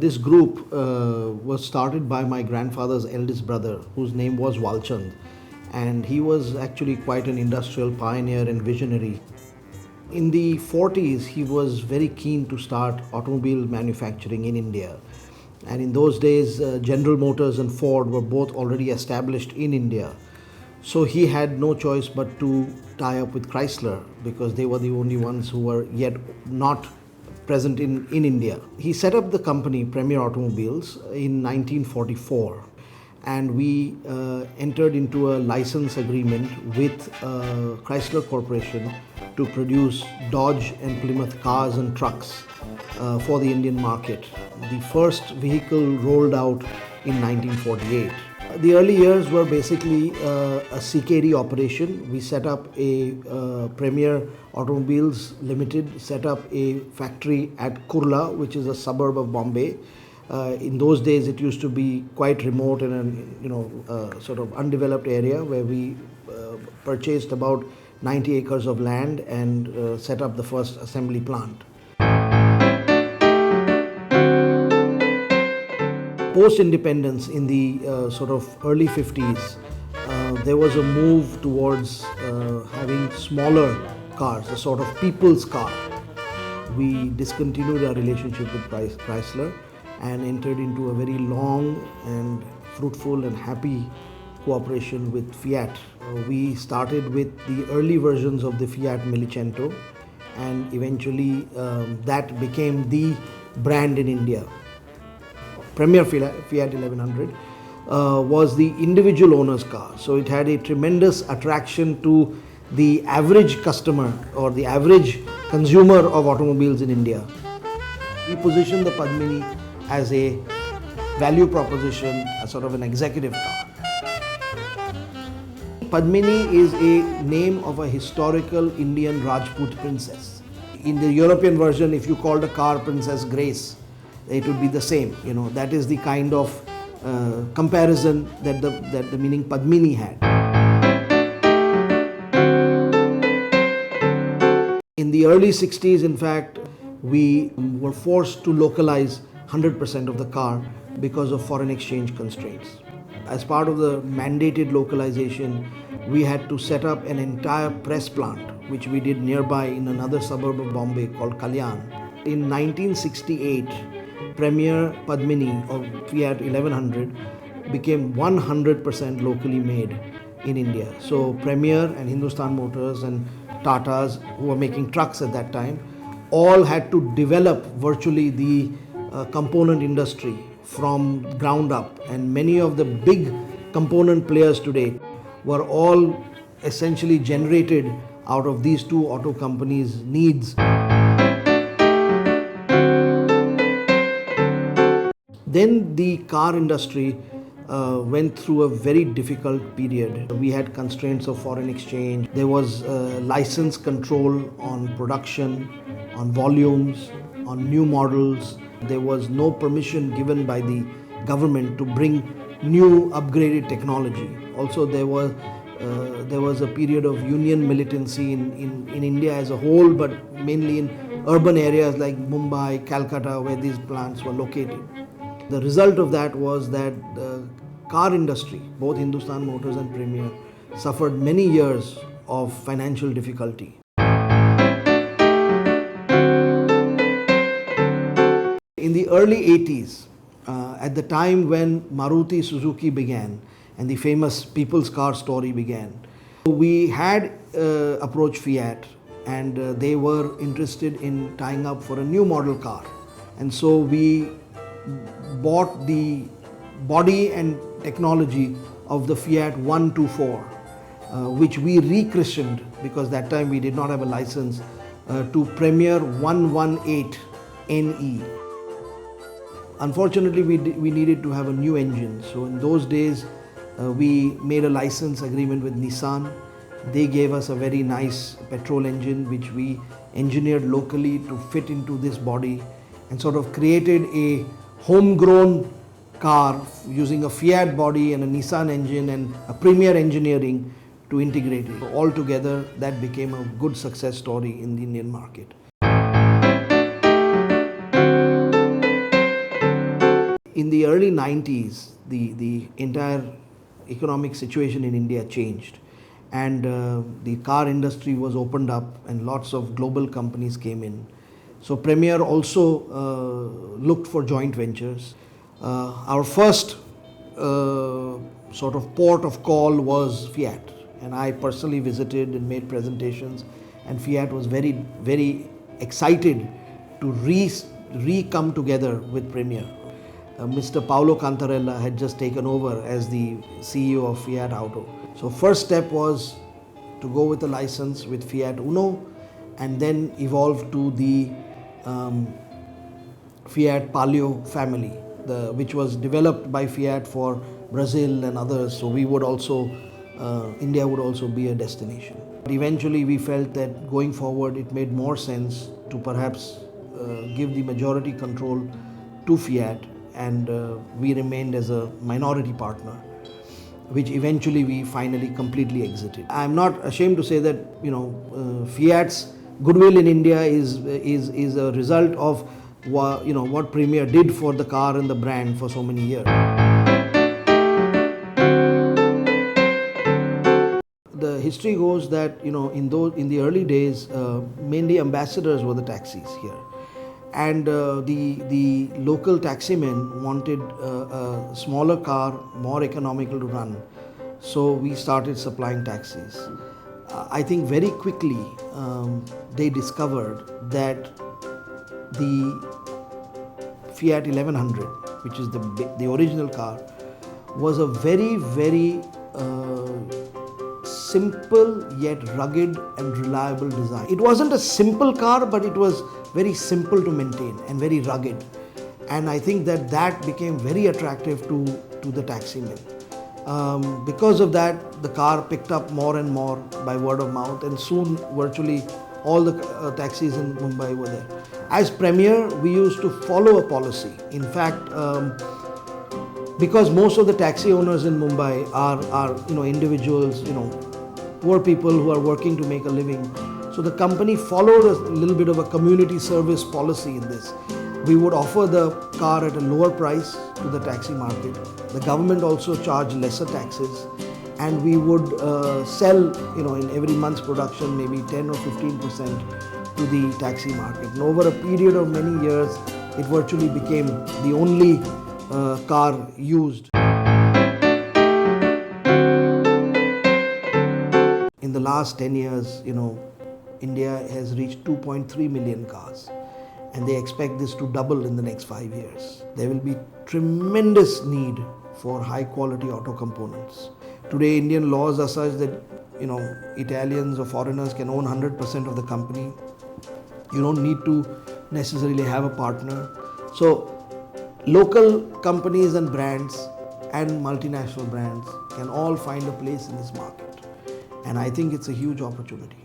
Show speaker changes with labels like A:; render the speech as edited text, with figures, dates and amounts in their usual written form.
A: This group was started by my grandfather's eldest brother, whose name was Walchand, and he was actually quite an industrial pioneer and visionary. In the 40s, he was very keen to start automobile manufacturing in India. And in those days, General Motors and Ford were both already established in India. So he had no choice but to tie up with Chrysler because they were the only ones who were yet not present in India. He set up the company Premier Automobiles in 1944, and we entered into a license agreement with Chrysler Corporation to produce Dodge and Plymouth cars and trucks for the Indian market. The first vehicle rolled out in 1948. The early years were basically a CKD operation. We set up a Premier Automobiles Limited, set up a factory at Kurla, which is a suburb of Bombay. In those days, it used to be quite remote and sort of undeveloped area where we purchased about 90 acres of land and set up the first assembly plant. Post-independence in the sort of early 50s, there was a move towards having smaller cars, a sort of people's car. We discontinued our relationship with Chrysler and entered into a very long and fruitful and happy cooperation with Fiat. We started with the early versions of the Fiat Millicento, and eventually that became the brand in India. Premier Fiat 1100 was the individual owner's car, so it had a tremendous attraction to the average customer or the average consumer of automobiles in India. We positioned the Padmini as a value proposition, a sort of an executive car. Padmini is a name of a historical Indian Rajput princess. In the European version, if you called a car Princess Grace, it would be the same. That is the kind of comparison that the meaning Padmini had. In the early 60s, in fact, we were forced to localize 100% of the car because of foreign exchange constraints. As part of the mandated localization, we had to set up an entire press plant, which we did nearby in another suburb of Bombay called Kalyan. In 1968, Premier Padmini or Fiat 1100 became 100% locally made in India. So Premier and Hindustan Motors and Tatas, who were making trucks at that time, all had to develop virtually the component industry from ground up, and many of the big component players today were all essentially generated out of these two auto companies' needs. Then the car industry went through a very difficult period. We had constraints of foreign exchange. There was license control on production, on volumes, on new models. There was no permission given by the government to bring new upgraded technology. Also, there was a period of union militancy in India as a whole, but mainly in urban areas like Mumbai, Calcutta, where these plants were located. The result of that was that the car industry, both Hindustan Motors and Premier, suffered many years of financial difficulty. In the early 80s, at the time when Maruti Suzuki began and the famous people's car story began, we had approached Fiat, and they were interested in tying up for a new model car. And so we bought the body and technology of the Fiat 124, which we rechristened, because that time we did not have a license, to Premier 118 NE. Unfortunately, we needed to have a new engine. So in those days, we made a license agreement with Nissan. They gave us a very nice petrol engine, which we engineered locally to fit into this body, and sort of created a homegrown car using a Fiat body and a Nissan engine and a Premier engineering to integrate it. Altogether, that became a good success story in the Indian market. In the early 90s, the entire economic situation in India changed, and the car industry was opened up and lots of global companies came in. So Premier also looked for joint ventures. Our first sort of port of call was Fiat, and I personally visited and made presentations, and Fiat was very excited to come together with Premier. Mr. Paolo Cantarella had just taken over as the CEO of Fiat Auto. So first step was to go with a license with Fiat Uno, and then evolve to the Fiat Palio family, which was developed by Fiat for Brazil and others. So we would also, India would also be a destination. But eventually we felt that going forward it made more sense to perhaps give the majority control to Fiat, and we remained as a minority partner, which eventually we finally completely exited. I'm not ashamed to say that Fiat's goodwill in India is a result of what Premier did for the car and the brand for so many years. The history goes that in the early days, mainly ambassadors were the taxis here, and the local taximen wanted a smaller car, more economical to run. So we started supplying taxis. I think very quickly they discovered that the Fiat 1100, which is the original car, was a very simple yet rugged and reliable design. It wasn't a simple car, but it was very simple to maintain and very rugged. And I think that became very attractive to the taximen. Because of that, the car picked up more and more by word of mouth, and soon virtually all the taxis in Mumbai were there. As Premier, we used to follow a policy. In fact, because most of the taxi owners in Mumbai are individuals, poor people who are working to make a living. So the company followed a little bit of a community service policy in this. We would offer the car at a lower price to the taxi market. The government also charged lesser taxes, and we would sell, in every month's production, maybe 10 or 15% to the taxi market. And over a period of many years, it virtually became the only car used. In the last 10 years, India has reached 2.3 million cars, and they expect this to double in the next 5 years. There will be tremendous need for high quality auto components. Today, Indian laws are such that Italians or foreigners can own 100% of the company. You don't need to necessarily have a partner. So local companies and brands and multinational brands can all find a place in this market, and I think it's a huge opportunity.